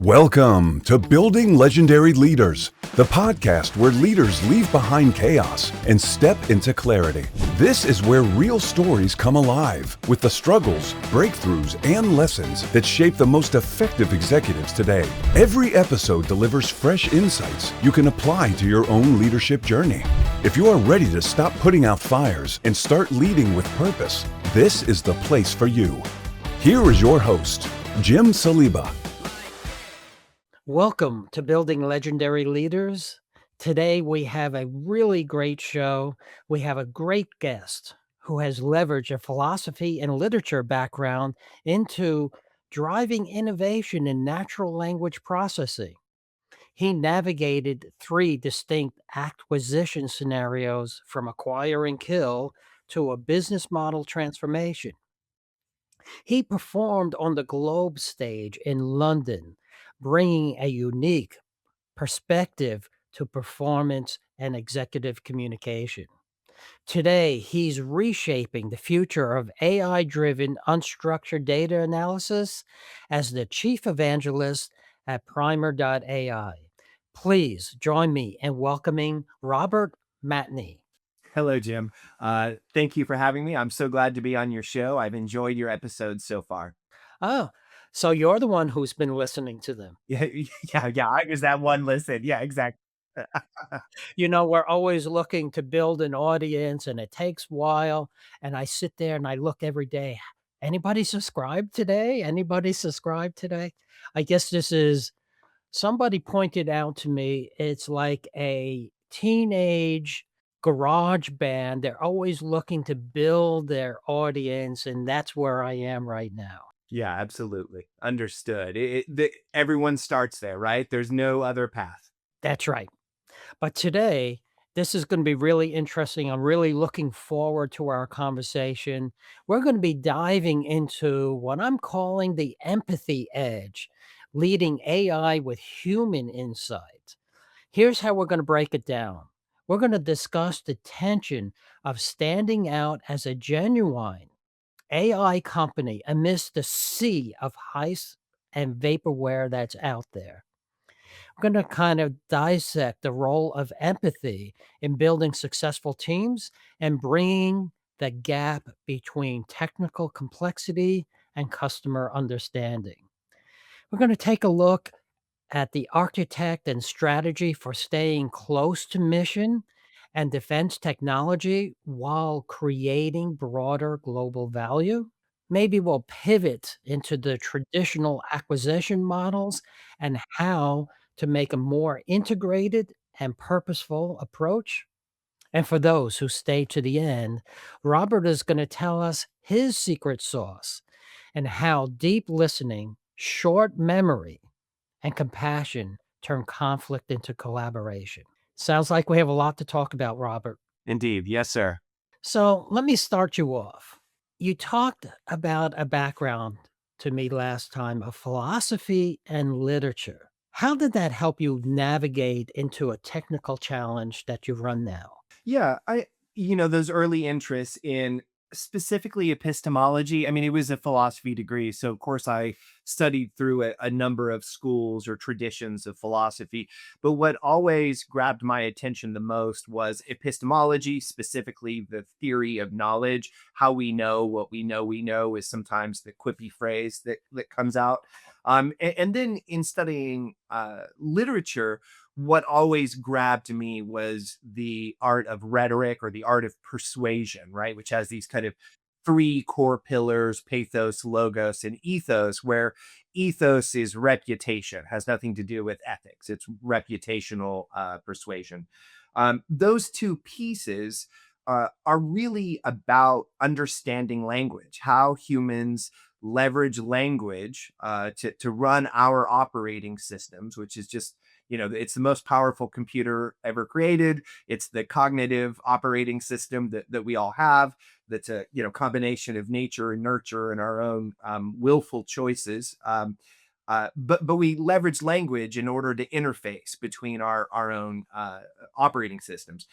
Welcome to Building Legendary Leaders, the podcast where leaders leave behind chaos and step into clarity. This is where real stories come alive with the struggles, breakthroughs, and lessons that shape the most effective executives today. Every episode delivers fresh insights you can apply to your own leadership journey. If you are ready to stop putting out fires and start leading with purpose, this is the place for you. Here is your host, Jim Saliba. Welcome to Building Legendary Leaders. Today we have a really great show. We have a great guest who has leveraged a philosophy and literature background into driving innovation in natural language processing. He navigated three distinct acquisition scenarios from acquire and kill to a business model transformation. He performed on the Globe stage in London, bringing a unique perspective to performance and executive communication. Today, he's reshaping the future of AI driven unstructured data analysis as the chief evangelist at Primer.ai. Please join me in welcoming Robert Matney. Hello, Jim. Thank you for having me. I'm so glad to be on your show. I've enjoyed your episodes so far. Oh, so you're the one who's been listening to them. Yeah, yeah. I was that one listen. Yeah, exactly. We're always looking to build an audience and it takes a while. And I sit there and I look every day. Anybody subscribe today? Anybody subscribe today? I guess this is somebody pointed out to me it's like a teenage garage band. They're always looking to build their audience, and that's where I am right now. Yeah, absolutely. Understood. Everyone starts there, right? There's no other path. That's right. But today, this is going to be really interesting. I'm really looking forward to our conversation. We're going to be diving into what I'm calling the empathy edge, leading AI with human insight. Here's how we're going to break it down. We're going to discuss the tension of standing out as a genuine AI company amidst the sea of heist and vaporware that's out there. We're going to kind of dissect the role of empathy in building successful teams and bringing the gap between technical complexity and customer understanding. We're going to take a look at the architect and strategy for staying close to mission and defense technology while creating broader global value. Maybe we'll pivot into the traditional acquisition models and how to make a more integrated and purposeful approach. And for those who stay to the end, Robert is going to tell us his secret sauce and how deep listening, short memory, and compassion turn conflict into collaboration. Sounds like we have a lot to talk about, Robert. Indeed. Yes, sir. So let me start you off. You talked about a background to me last time of philosophy and literature. How did that help you navigate into a technical challenge that you run now? Yeah, those early interests in specifically epistemology. I mean, it was a philosophy degree. So, of course, I studied through a number of schools or traditions of philosophy. But what always grabbed my attention the most was epistemology, specifically the theory of knowledge. How we know what we know is sometimes the quippy phrase that comes out. And then in studying literature, what always grabbed me was the art of rhetoric or the art of persuasion, right? Which has these kind of three core pillars: pathos, logos, and ethos, where ethos is reputation, has nothing to do with ethics. It's reputational persuasion. Those two pieces are really about understanding language, how humans leverage language to run our operating systems, which is just, it's the most powerful computer ever created. It's the cognitive operating system that we all have. That's a, combination of nature and nurture and our own willful choices. But we leverage language in order to interface between our own operating systems.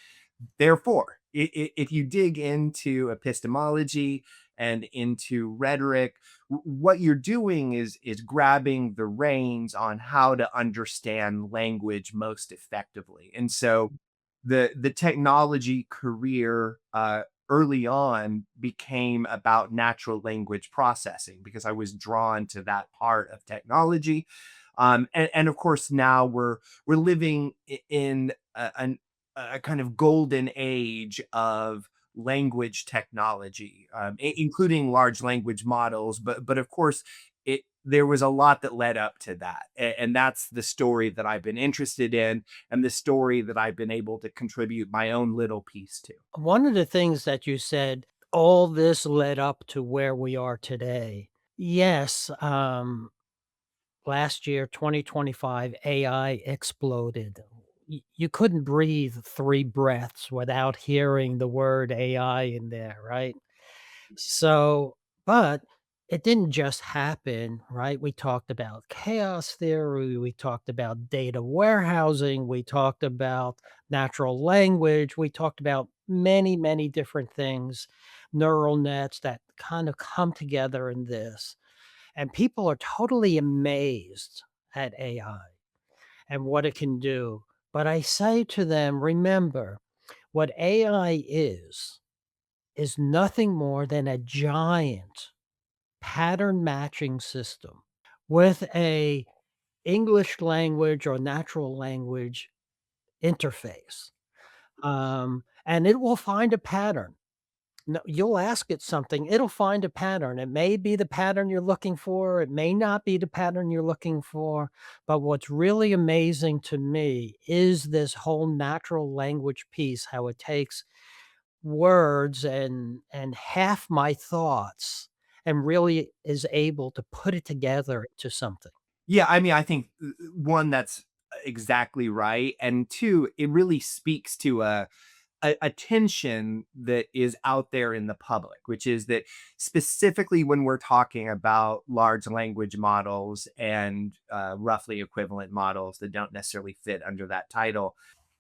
Therefore, if you dig into epistemology and into rhetoric. What you're doing is grabbing the reins on how to understand language most effectively. And so the technology career early on became about natural language processing because I was drawn to that part of technology. And of course, now we're living in a kind of golden age of language technology, including large language models. But of course, it there was a lot that led up to that, and that's the story that I've been interested in, and the story that I've been able to contribute my own little piece to. One of the things that you said, all this led up to where we are today. Yes, last year, 2025, AI exploded. You couldn't breathe 3 breaths without hearing the word AI in there, right? So, but it didn't just happen, right? We talked about chaos theory, we talked about data warehousing, we talked about natural language, we talked about many, many different things, neural nets that kind of come together in this. And people are totally amazed at AI and what it can do. But I say to them, remember, what AI is nothing more than a giant pattern matching system with a English language or natural language interface. And it will find a pattern. No, you'll ask it something, it'll find a pattern. It may be the pattern you're looking for, it may not be the pattern you're looking for, but what's really amazing to me is this whole natural language piece, how it takes words and half my thoughts and really is able to put it together to something. Yeah, I mean, I think one, that's exactly right, and two, it really speaks to a tension that is out there in the public, which is that specifically when we're talking about large language models and roughly equivalent models that don't necessarily fit under that title,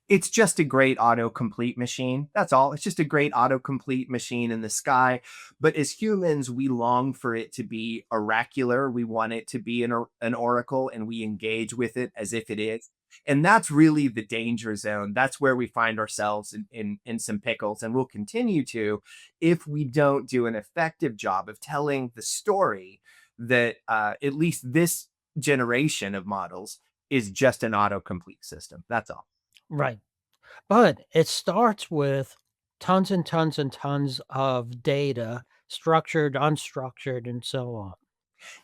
it's just a great autocomplete machine. That's all. It's just a great autocomplete machine in the sky. But as humans, we long for it to be oracular. We want it to be an oracle, and we engage with it as if it is. And that's really the danger zone. That's where we find ourselves in some pickles, and we'll continue to if we don't do an effective job of telling the story that at least this generation of models is just an autocomplete system. That's all. Right. But it starts with tons and tons and tons of data, structured, unstructured, and so on.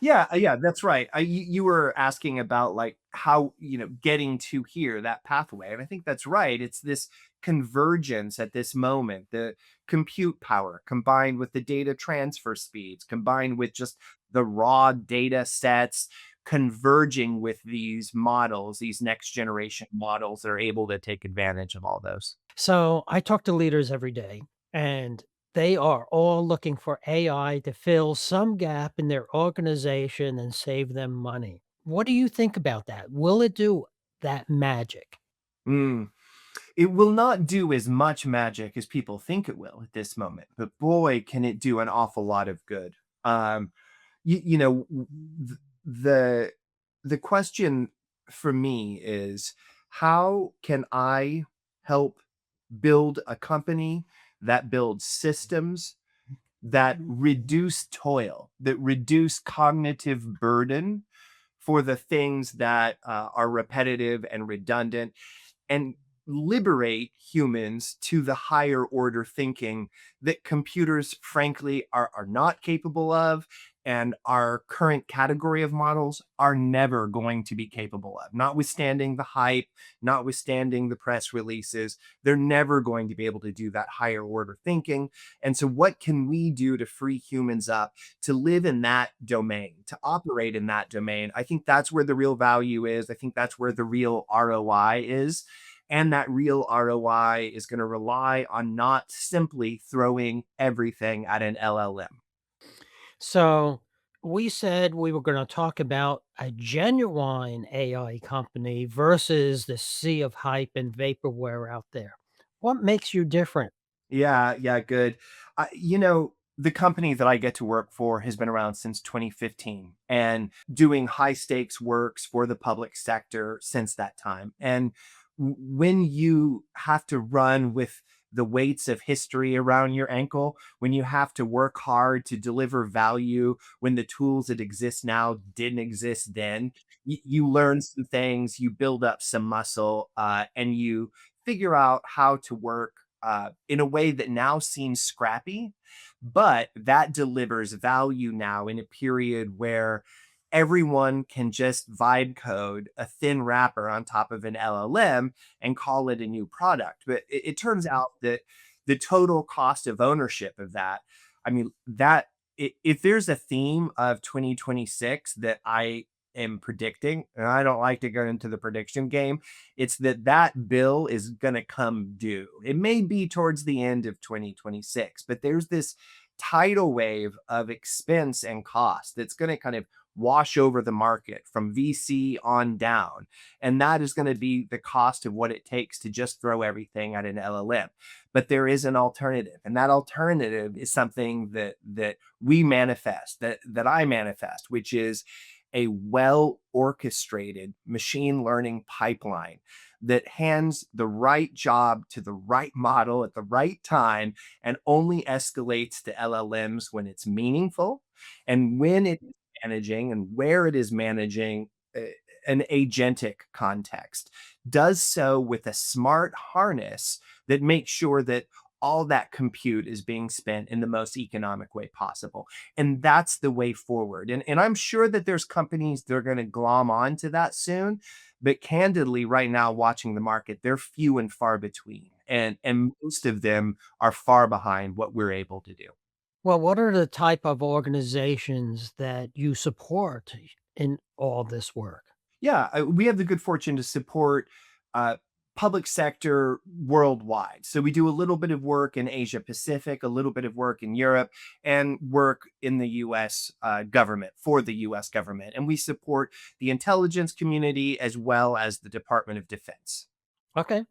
Yeah, yeah, that's right. You were asking about like how, getting to here, that pathway. And I think that's right. It's this convergence at this moment, the compute power combined with the data transfer speeds, combined with just the raw data sets converging with these models, these next generation models that are able to take advantage of all those. So I talk to leaders every day, and they are all looking for AI to fill some gap in their organization and save them money. What do you think about that? Will it do that magic? Mm. It will not do as much magic as people think it will at this moment, but boy, can it do an awful lot of good. You know, the the question for me is, how can I help build a company that builds systems that reduce toil, that reduce cognitive burden for the things that are repetitive and redundant, and liberate humans to the higher order thinking that computers, frankly, are not capable of, and our current category of models are never going to be capable of. Notwithstanding the hype, notwithstanding the press releases, they're never going to be able to do that higher order thinking. And so, what can we do to free humans up to live in that domain, to operate in that domain? I think that's where the real value is. I think that's where the real ROI is. And that real ROI is going to rely on not simply throwing everything at an LLM. So we said we were going to talk about a genuine AI company versus the sea of hype and vaporware out there. What makes you different? Yeah, yeah, good. the company that I get to work for has been around since 2015 and doing high stakes works for the public sector since that time. And when you have to run with the weights of history around your ankle, when you have to work hard to deliver value, when the tools that exist now didn't exist then, you learn some things, you build up some muscle, and you figure out how to work in a way that now seems scrappy, but that delivers value now in a period where everyone can just vibe code a thin wrapper on top of an LLM and call it a new product. But it turns out that the total cost of ownership of that, I mean, if there's a theme of 2026 that I am predicting, and I don't like to go into the prediction game, it's that that bill is going to come due. It may be towards the end of 2026, but there's this tidal wave of expense and cost that's going to kind of wash over the market from VC on down. And that is going to be the cost of what it takes to just throw everything at an LLM. But there is an alternative. And that alternative is something that we manifest, that I manifest, which is a well orchestrated machine learning pipeline that hands the right job to the right model at the right time and only escalates to LLMs when it's meaningful and when it is managing and where it is managing an agentic context, does so with a smart harness that makes sure that all that compute is being spent in the most economic way possible. And that's the way forward. And I'm sure that there's companies that are going to glom on to that soon. But candidly, right now, watching the market, they're few and far between. And most of them are far behind what we're able to do. Well, what are the type of organizations that you support in all this work? Yeah, we have the good fortune to support uh, public sector worldwide. So we do a little bit of work in Asia Pacific, a little bit of work in Europe, and work in the U.S. Government for the U.S. government. And we support the intelligence community as well as the Department of Defense. Okay.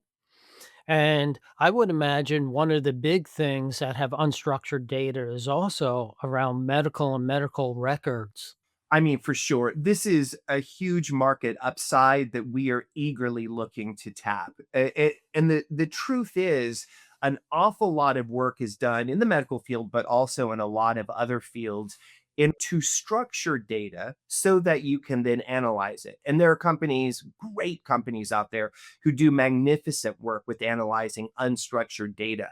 And I would imagine one of the big things that have unstructured data is also around medical and medical records. I mean, for sure, this is a huge market upside that we are eagerly looking to tap. And the truth is, an awful lot of work is done in the medical field, but also in a lot of other fields into structure data so that you can then analyze it. And there are companies, great companies out there who do magnificent work with analyzing unstructured data.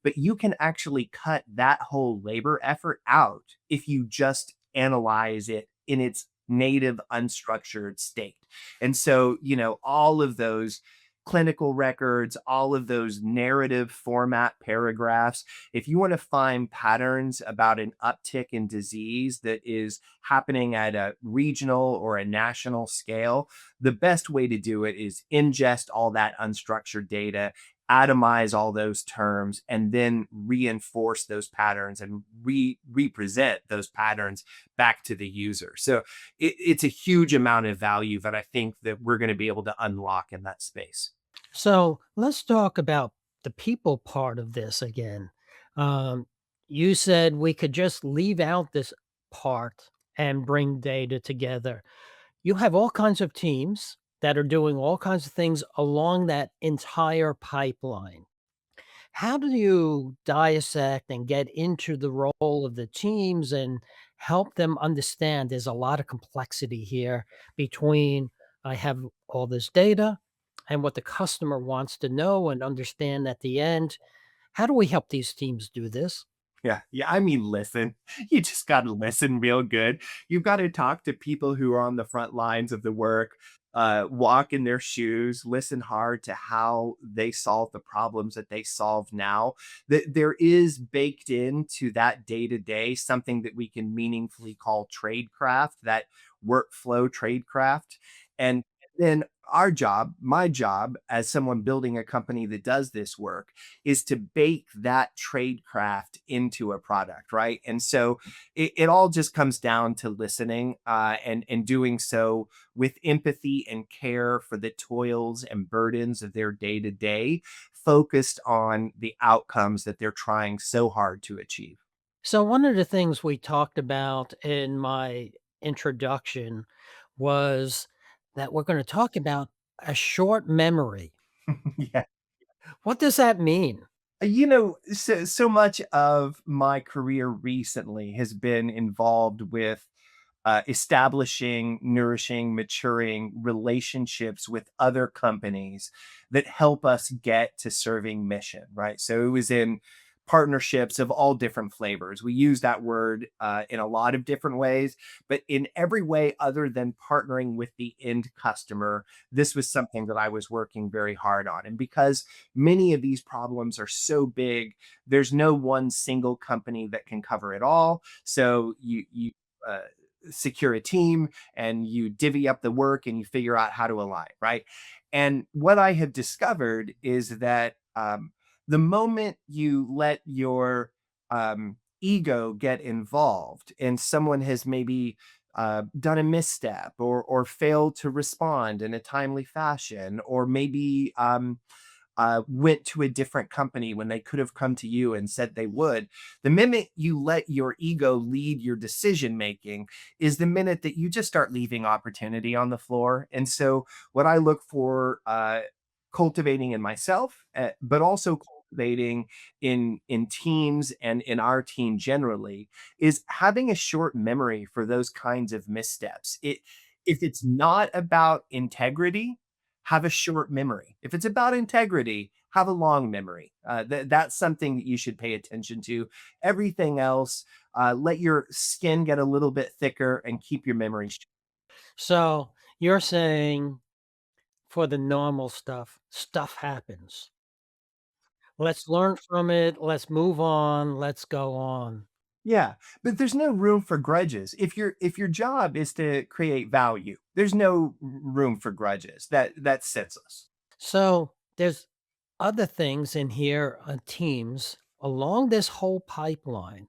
But you can actually cut that whole labor effort out if you just analyze it in its native unstructured state. And so, all of those clinical records, all of those narrative format paragraphs, if you want to find patterns about an uptick in disease that is happening at a regional or a national scale, the best way to do it is ingest all that unstructured data, atomize all those terms, and then reinforce those patterns and represent those patterns back to the user. So it's a huge amount of value that I think that we're going to be able to unlock in that space. So let's talk about the people part of this again. Um, you said we could just leave out this part and bring data together. You have all kinds of teams that are doing all kinds of things along that entire pipeline. How do you dissect and get into the role of the teams and help them understand there's a lot of complexity here between I have all this data and what the customer wants to know and understand at the end? How do we help these teams do this? Yeah. Yeah. I mean, listen, you just got to listen real good. You've got to talk to people who are on the front lines of the work, walk in their shoes, listen hard to how they solve the problems that they solve now. That there is baked into that day to day something that we can meaningfully call tradecraft, that workflow tradecraft. And then our job, my job as someone building a company that does this work, is to bake that trade craft into a product, right? And so it all just comes down to listening, and doing so with empathy and care for the toils and burdens of their day to day, focused on the outcomes that they're trying so hard to achieve. So, one of the things we talked about in my introduction was that we're going to talk about a short memory. Yeah. What does that mean? So much of my career recently has been involved with establishing, nourishing, maturing relationships with other companies that help us get to serving mission, right? So it was in partnerships of all different flavors. We use that word in a lot of different ways, but in every way other than partnering with the end customer, this was something that I was working very hard on. And because many of these problems are so big, there's no one single company that can cover it all. So you uh, secure a team and you divvy up the work and you figure out how to align, right? And what I have discovered is that the moment you let your ego get involved and someone has maybe done a misstep or failed to respond in a timely fashion, or maybe went to a different company when they could have come to you and said they would. The minute you let your ego lead your decision making is the minute that you just start leaving opportunity on the floor. And so, what I look for cultivating in myself, but also cultivating in teams and in our team generally, is having a short memory for those kinds of missteps. If it's not about integrity, have a short memory. If it's about integrity, have a long memory. That's something that you should pay attention to. Everything else, let your skin get a little bit thicker and keep your memory. So, you're saying for the normal stuff, stuff happens. Let's learn from it. Let's move on. Let's go on. Yeah, but there's no room for grudges. If your job is to create value, there's no room for grudges. That sets us. So, there's other things in here on teams along this whole pipeline.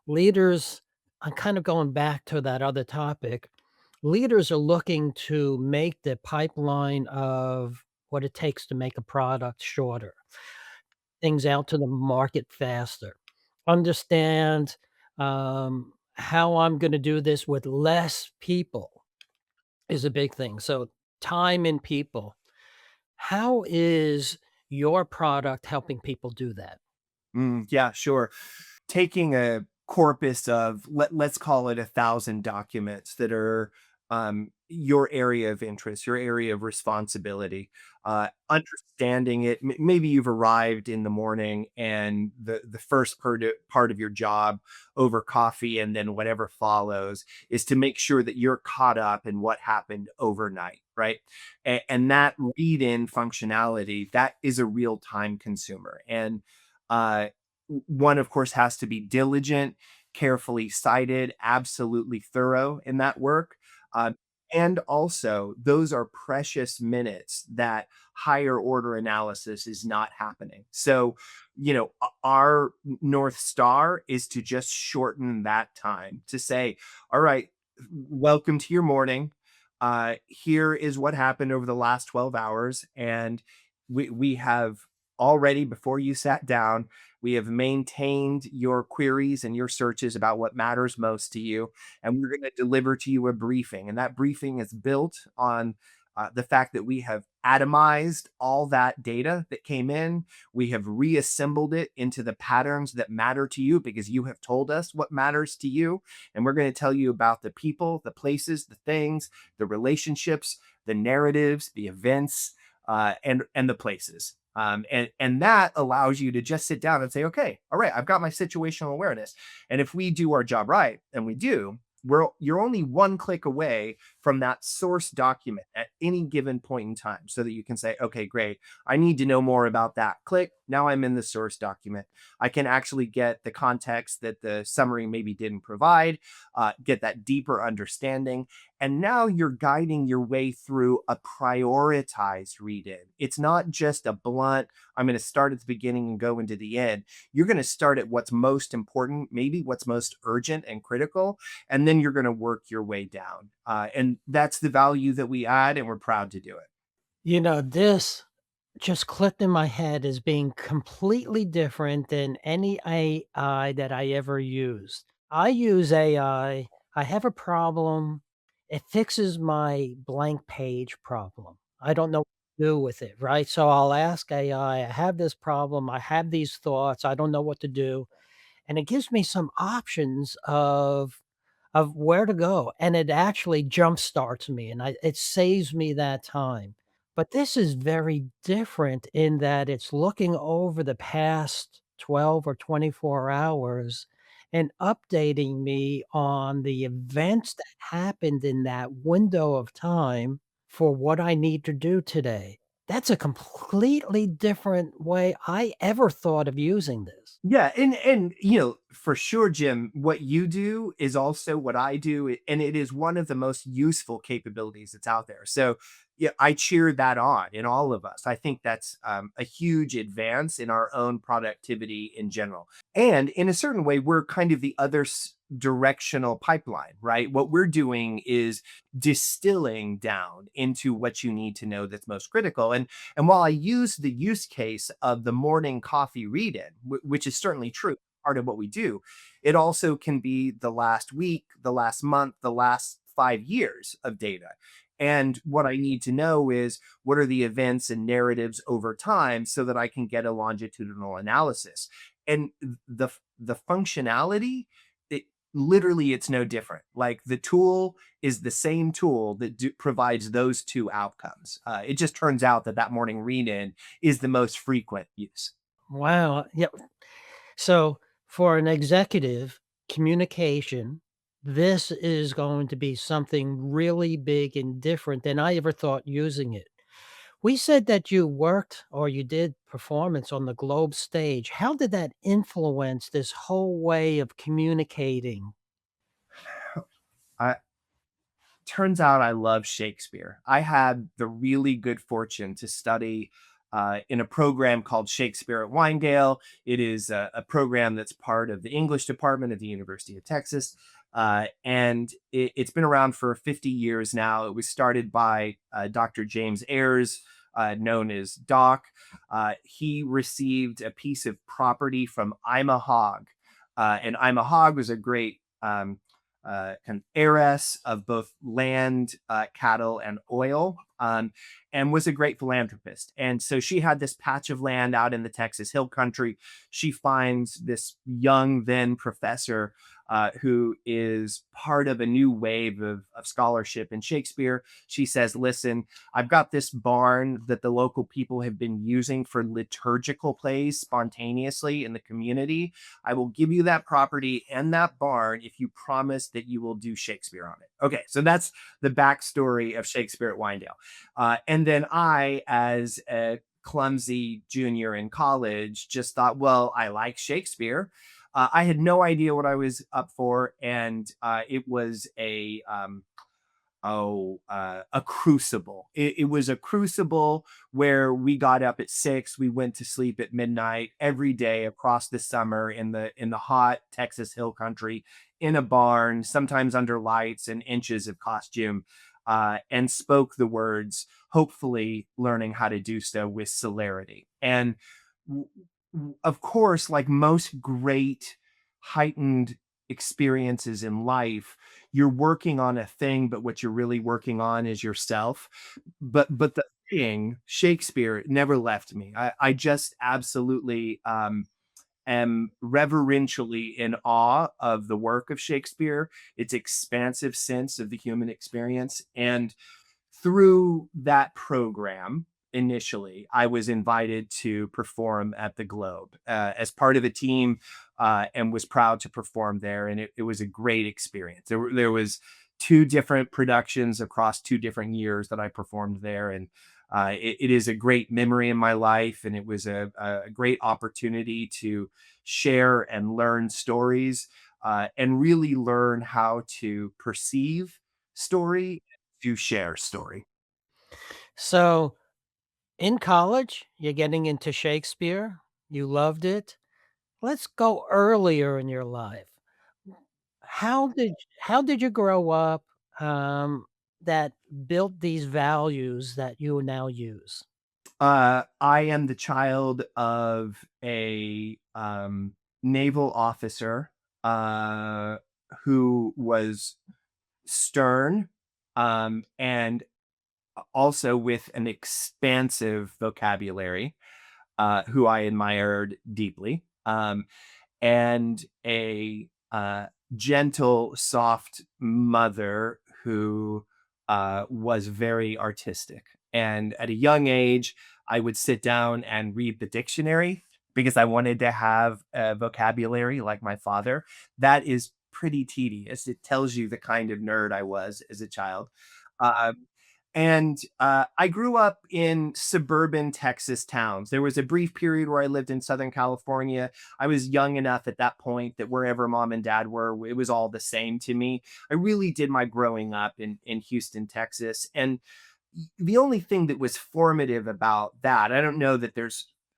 Leaders, I'm kind of going back to that other topic. Leaders are looking to make the pipeline of what it takes to make a product shorter, things out to the market faster, understand how I'm going to do this with less people is a big thing. So, time and people. How is your product helping people do that? Yeah, sure. Taking a corpus of let's call it 1,000 documents that are your area of interest, your area of responsibility, understanding it. Maybe you've arrived in the morning and the first part of your job over coffee and then whatever follows is to make sure that you're caught up in what happened overnight, right? And that read in functionality, that is a real time consumer. And uh, one, of course, has to be diligent, carefully cited, absolutely thorough in that work. Um, and also, those are precious minutes that higher order analysis is not happening. So, our North Star is to just shorten that time to say, all right, welcome to your morning. Here is what happened over the last 12 hours. And we have already, before you sat down, we have maintained your queries and your searches about what matters most to you. And we're going to deliver to you a briefing. And that briefing is built on the fact that we have atomized all that data that came in. We have reassembled it into the patterns that matter to you because you have told us what matters to you. And we're going to tell you about the people, the places, the things, the relationships, the narratives, the events, and the places. And that allows you to just sit down and say, okay, all right, I've got my situational awareness. And if we do our job right, and we do, you're only one click away from that source document at any given point in time so that you can say, okay, great. I need to know more about that. Click. Now I'm in the source document. I can actually get the context that the summary maybe didn't provide, get that deeper understanding. And now you're guiding your way through a prioritized read in. It's not just a blunt, I'm going to start at the beginning and go into the end. You're going to start at what's most important, maybe what's most urgent and critical, and then you're going to work your way down. And that's the value that we add, and we're proud to do it. This just clicked in my head as being completely different than any AI that I ever used. I use I have a problem, it fixes my blank page problem. I don't know what to do with it, right? So I'll ask AI, I have this problem, I have these thoughts, I don't know what to do. And it gives me some options of where to go, and it actually jumpstarts me, and it saves me that time. But this is very different in that it's looking over the past 12 or 24 hours and updating me on the events that happened in that window of time for what I need to do today. That's a completely different way I ever thought of using this. Yeah, and for sure, Jim, what you do is also what I do, and it is one of the most useful capabilities that's out there. So, yeah, I cheer that on in all of us. I think that's a huge advance in our own productivity in general. And in a certain way, we're kind of the other directional pipeline, right? What we're doing is distilling down into what you need to know that's most critical. And while I use the use case of the morning coffee read in, which is certainly true, part of what we do, it also can be the last week, the last month, the last 5 years of data. And what I need to know is what are the events and narratives over time so that I can get a longitudinal analysis. And the functionality, it literally it's no different. Like the tool is the same tool that provides those two outcomes. It just turns out that that morning read in is the most frequent use. Wow. Yeah. So, for an executive, communication, this is going to be something really big and different than I ever thought using it. We said that you worked or you did performance on the globe stage. How did that influence this whole way of communicating? I, Turns out I love Shakespeare. I had the really good fortune to study in a program called Shakespeare at Winedale. It is a program that's part of the English department at the University of Texas. And it's been around for 50 years now. It was started by Dr. James Ayers, known as Doc. He received a piece of property from Ima Hogg. And Ima Hogg was a great kind of heiress of both land, cattle, and oil, and was a great philanthropist. And so she had this patch of land out in the Texas Hill Country. She finds this young then professor who is part of a new wave of scholarship in Shakespeare. She says, listen, I've got this barn that the local people have been using for liturgical plays spontaneously in the community. I will give you that property and that barn if you promise that you will do Shakespeare on it. Okay, so that's the backstory of Shakespeare at Winedale. And then I, as a clumsy junior in college, just thought, well, I like Shakespeare. I had no idea what I was up for, and it was a crucible. It was a crucible where we got up at 6, we went to sleep at midnight every day across the summer in the hot Texas Hill Country, in a barn, sometimes under lights and inches of costume, and spoke the words, hopefully learning how to do so with celerity. And of course, like most great heightened experiences in life, you're working on a thing, but what you're really working on is yourself. But the thing, Shakespeare, never left me. I just absolutely am reverentially in awe of the work of Shakespeare, its expansive sense of the human experience. And through that program, initially, I was invited to perform at the Globe as part of a team, and was proud to perform there. And it was a great experience. There was two different productions across 2 different years that I performed there, and it is a great memory in my life. And it was a great opportunity to share and learn stories, and really learn how to perceive story, to share story. So, in college, you're getting into Shakespeare, you loved it. Let's go earlier in your life. How did you grow up, that built these values that you now use? I am the child of a naval officer uh, who was stern and also with an expansive vocabulary, who I admired deeply, and a gentle, soft mother who was very artistic. And at a young age, I would sit down and read the dictionary because I wanted to have a vocabulary like my father. That is pretty tedious. It tells you the kind of nerd I was as a child. Um, and I grew up in suburban Texas towns. There was a brief period where I lived in Southern California. I was young enough at that point that wherever mom and dad were, it was all the same to me. I really did my growing up in Houston, Texas. And the only thing that was formative about that, I don't know that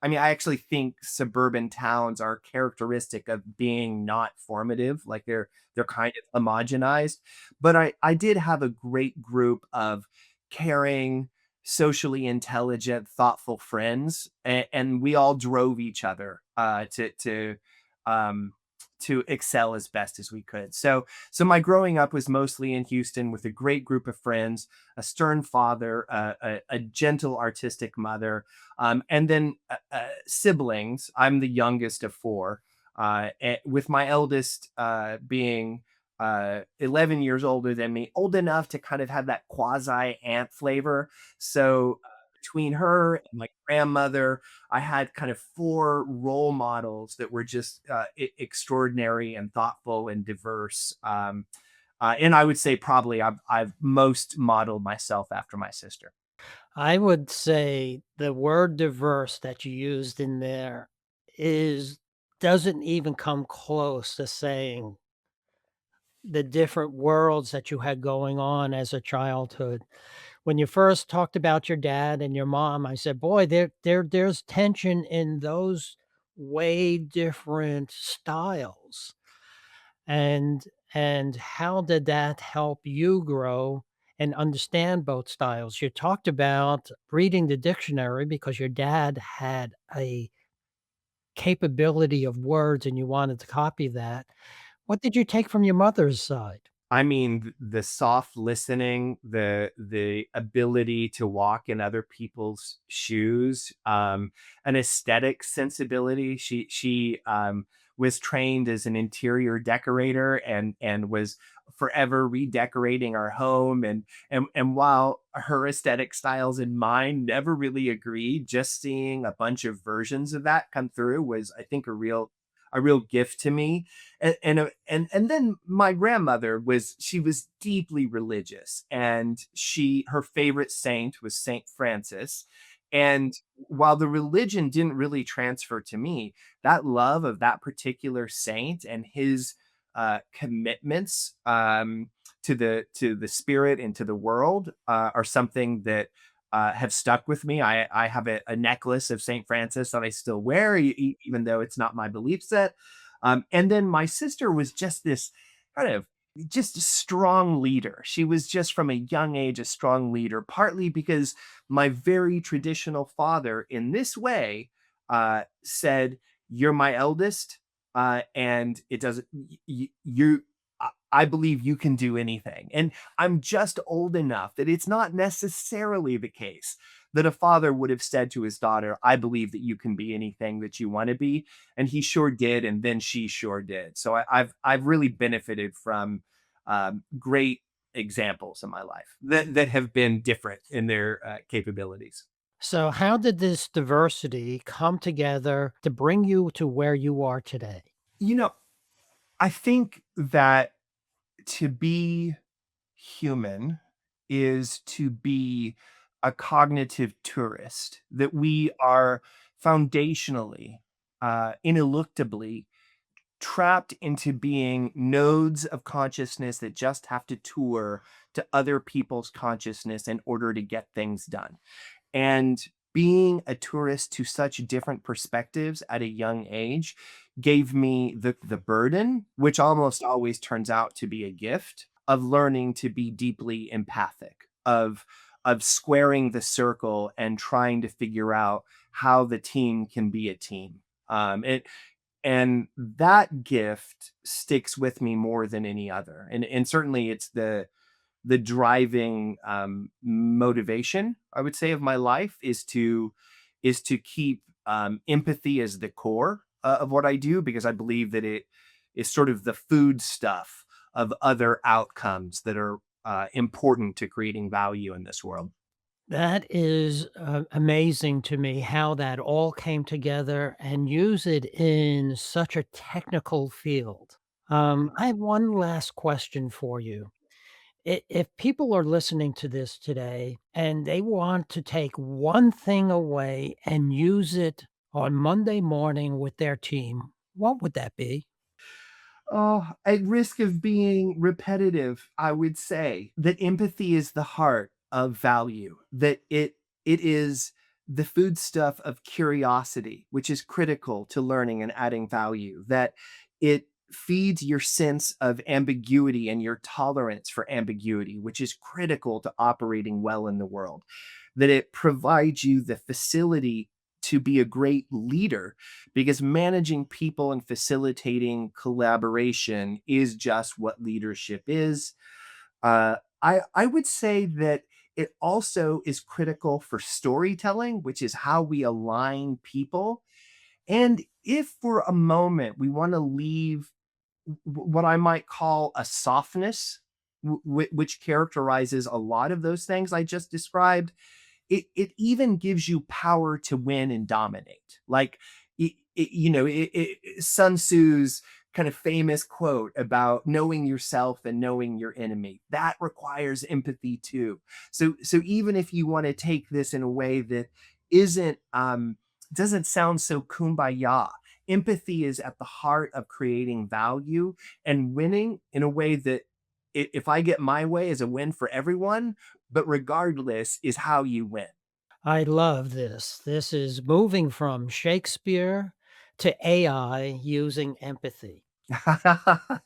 I mean, I actually think suburban towns are characteristic of being not formative, like they're kind of homogenized. But I did have a great group of caring, socially intelligent, thoughtful friends, and we all drove each other um, to excel as best as we could. So my growing up was mostly in Houston with a great group of friends, a stern father, a gentle artistic mother, and then siblings. I'm the youngest of four, with my eldest being 11 years older than me, old enough to kind of have that quasi aunt flavor. So between her and my grandmother, I had kind of four role models that were just extraordinary and thoughtful and diverse. And I would say probably I've most modeled myself after my sister. I would say the word diverse that you used in there is doesn't even come close to saying the different worlds that you had going on as a childhood. When you first talked about your dad and your mom, I said, "Boy, there's tension in those way different styles." And and how did that help you grow and understand both styles? You talked about reading the dictionary because your dad had a capability of words and you wanted to copy that. What did you take from your mother's side? I mean, the soft listening, the ability to walk in other people's shoes, an aesthetic sensibility. She was trained as an interior decorator and was forever redecorating our home. And while her aesthetic styles and mine never really agreed, just seeing a bunch of versions of that come through was, I think, a real gift to me. And then my grandmother she was deeply religious, and her favorite saint was Saint Francis. And while the religion didn't really transfer to me, that love of that particular saint and his commitments to the spirit and to the world are something that have stuck with me. I have a necklace of Saint Francis that I still wear, even though it's not my belief set. And then my sister was just this kind of just a strong leader. She was just from a young age a strong leader, partly because my very traditional father, in this way, said, "You're my eldest, and it doesn't. You, I believe you can do anything." And I'm just old enough that it's not necessarily the case that a father would have said to his daughter, "I believe that you can be anything that you want to be." And he sure did, and then she sure did. So I've really benefited from great examples in my life that have been different in their capabilities. So how did this diversity come together to bring you to where you are today? You know, I think that to be human is to be a cognitive tourist, that we are foundationally, ineluctably trapped into being nodes of consciousness that just have to tour to other people's consciousness in order to get things done. And being a tourist to such different perspectives at a young age gave me the burden, which almost always turns out to be a gift, of learning to be deeply empathic, of of squaring the circle and trying to figure out how the team can be a team. And that gift sticks with me more than any other. And certainly it's the driving motivation, I would say, of my life is to keep empathy as the core of what I do, because I believe that it is sort of the food stuff of other outcomes that are important to creating value in this world. That is amazing to me how that all came together and use it in such a technical field. I have one last question for you. If people are listening to this today and they want to take one thing away and use it on Monday morning with their team, what would that be? Oh, at risk of being repetitive, I would say that empathy is the heart of value, that it is the foodstuff of curiosity, which is critical to learning and adding value, that it feeds your sense of ambiguity and your tolerance for ambiguity, which is critical to operating well in the world, that it provides you the facility to be a great leader, because managing people and facilitating collaboration is just what leadership is. I would say that it also is critical for storytelling, which is how we align people. And if for a moment we want to leave what I might call a softness, which characterizes a lot of those things I just described, it even gives you power to win and dominate. Like, Sun Tzu's kind of famous quote about knowing yourself and knowing your enemy, that requires empathy too. So even if you want to take this in a way that isn't doesn't sound so kumbaya, empathy is at the heart of creating value and winning in a way that, if I get my way, is a win for everyone, but regardless is how you win. I love this. This is moving from Shakespeare to AI using empathy.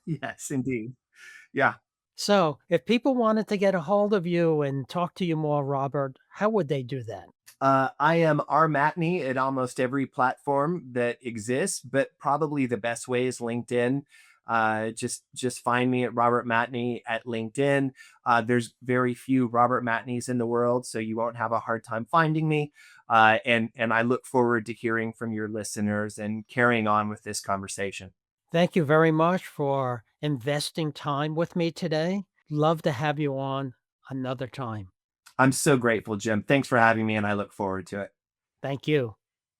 Yes, indeed. Yeah. So, if people wanted to get a hold of you and talk to you more, Robert, how would they do that? I am R. Matney at almost every platform that exists, but probably the best way is LinkedIn. Just find me at Robert Matney at LinkedIn. There's very few Robert Matneys in the world, so you won't have a hard time finding me. And I look forward to hearing from your listeners and carrying on with this conversation. Thank you very much for investing time with me today. Love to have you on another time. I'm so grateful, Jim. Thanks for having me, and I look forward to it. Thank you.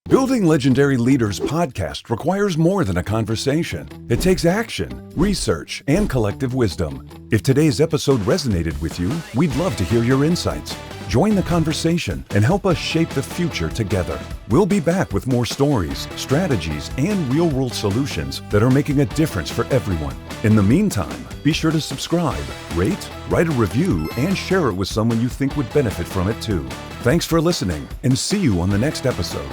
Building Legendary Leaders podcast requires more than a conversation. It takes action, research, and collective wisdom. If today's episode resonated with you, we'd love to hear your insights. Join the conversation and help us shape the future together. We'll be back with more stories, strategies, and real-world solutions that are making a difference for everyone. In the meantime, be sure to subscribe, rate, write a review, and share it with someone you think would benefit from it too. Thanks for listening, and see you on the next episode.